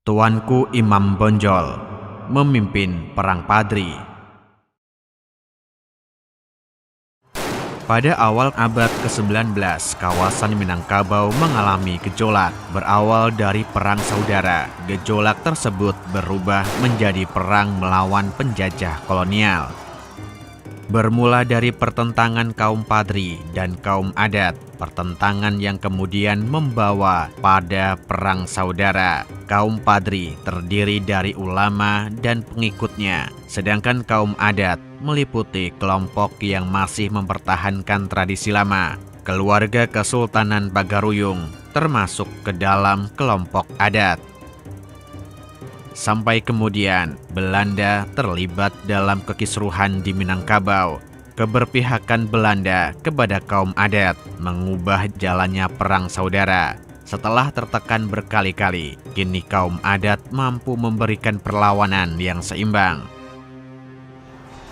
Tuanku Imam Bonjol memimpin Perang Padri. Pada awal abad ke-19, kawasan Minangkabau mengalami gejolak. Berawal dari perang saudara, gejolak tersebut berubah menjadi perang melawan penjajah kolonial. Bermula dari pertentangan kaum Padri dan kaum adat, pertentangan yang kemudian membawa pada perang saudara. Kaum Padri terdiri dari ulama dan pengikutnya, sedangkan kaum adat meliputi kelompok yang masih mempertahankan tradisi lama. Keluarga Kesultanan Bagaruyung termasuk ke dalam kelompok adat. Sampai kemudian Belanda terlibat dalam kekisruhan di Minangkabau. Keberpihakan Belanda kepada kaum adat mengubah jalannya perang saudara. Setelah tertekan berkali-kali, kini kaum adat mampu memberikan perlawanan yang seimbang.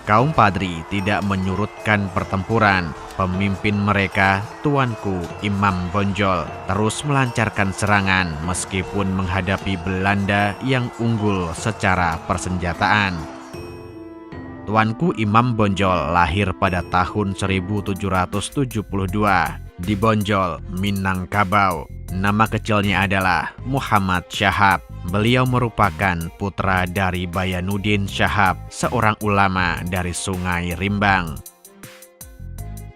Kaum Padri tidak menyurutkan pertempuran. Pemimpin mereka, Tuanku Imam Bonjol, terus melancarkan serangan meskipun menghadapi Belanda yang unggul secara persenjataan. Tuanku Imam Bonjol lahir pada tahun 1772 di Bonjol, Minangkabau. Nama kecilnya adalah Muhammad Syahab. Beliau merupakan putra dari Bayanuddin Syahab, seorang ulama dari Sungai Rimbang.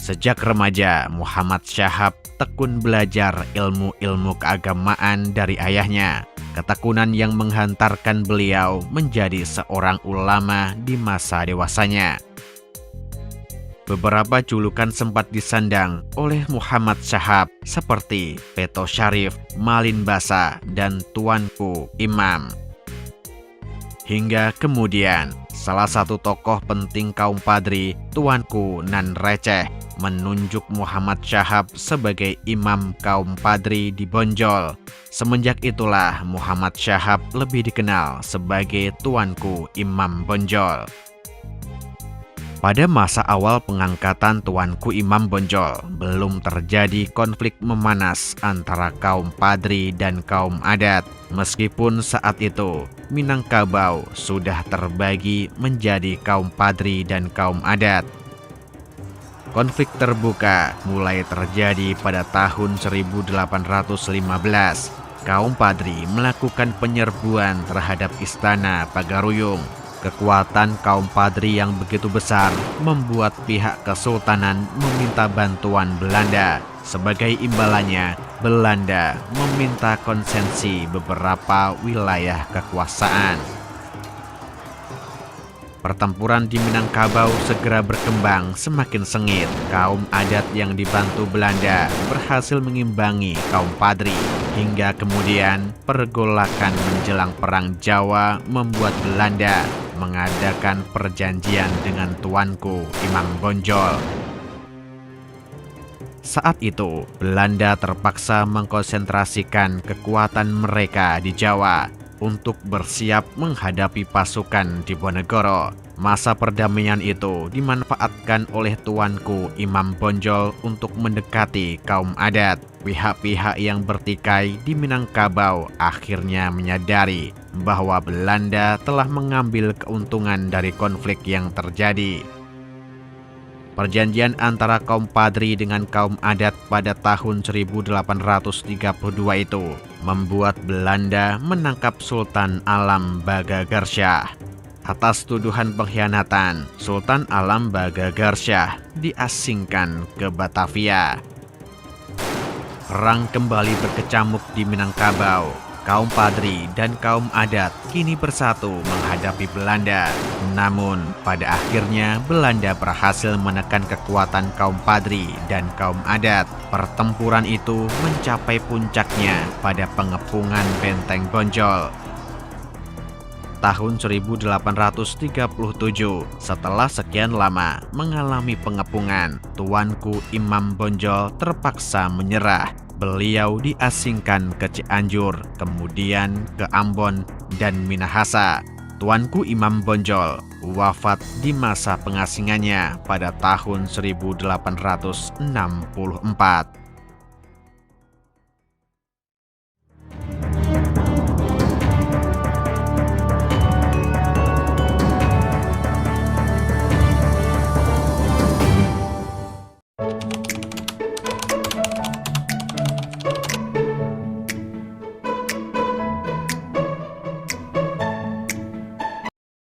Sejak remaja, Muhammad Syahab tekun belajar ilmu-ilmu keagamaan dari ayahnya. Ketekunan yang menghantarkan beliau menjadi seorang ulama di masa dewasanya. Beberapa julukan sempat disandang oleh Muhammad Syahab seperti Peto Syarif, Malin Basa, dan Tuanku Imam. Hingga kemudian, salah satu tokoh penting kaum Padri, Tuanku Nan Receh, menunjuk Muhammad Syahab sebagai imam kaum Padri di Bonjol. Semenjak itulah Muhammad Syahab lebih dikenal sebagai Tuanku Imam Bonjol. Pada masa awal pengangkatan Tuanku Imam Bonjol, belum terjadi konflik memanas antara kaum Padri dan kaum adat. Meskipun saat itu Minangkabau sudah terbagi menjadi kaum Padri dan kaum adat. Konflik terbuka mulai terjadi pada tahun 1815. Kaum Padri melakukan penyerbuan terhadap istana Bagaruyung. Kekuatan kaum Padri yang begitu besar membuat pihak kesultanan meminta bantuan Belanda. Sebagai imbalannya, Belanda meminta konsensi beberapa wilayah kekuasaan. Pertempuran di Minangkabau segera berkembang semakin sengit. Kaum adat yang dibantu Belanda berhasil mengimbangi kaum Padri. Hingga kemudian pergolakan menjelang Perang Jawa membuat Belanda mengadakan perjanjian dengan Tuanku Imam Bonjol. Saat itu, Belanda terpaksa mengkonsentrasikan kekuatan mereka di Jawa untuk bersiap menghadapi pasukan Diponegoro. Masa perdamaian itu dimanfaatkan oleh Tuanku Imam Bonjol untuk mendekati kaum adat. Pihak-pihak yang bertikai di Minangkabau akhirnya menyadari bahwa Belanda telah mengambil keuntungan dari konflik yang terjadi. Perjanjian antara kaum Padri dengan kaum adat pada tahun 1832 itu membuat Belanda menangkap Sultan Alam Bagagharsyah. Atas tuduhan pengkhianatan, Sultan Alam Bagagharsyah diasingkan ke Batavia. Perang kembali berkecamuk di Minangkabau. Kaum Padri dan kaum adat kini bersatu menghadapi Belanda. Namun, pada akhirnya Belanda berhasil menekan kekuatan kaum Padri dan kaum adat. Pertempuran itu mencapai puncaknya pada pengepungan Benteng Bonjol. Tahun 1837, setelah sekian lama mengalami pengepungan, Tuanku Imam Bonjol terpaksa menyerah. Beliau diasingkan ke Cianjur, kemudian ke Ambon dan Minahasa. Tuanku Imam Bonjol wafat di masa pengasingannya pada tahun 1864.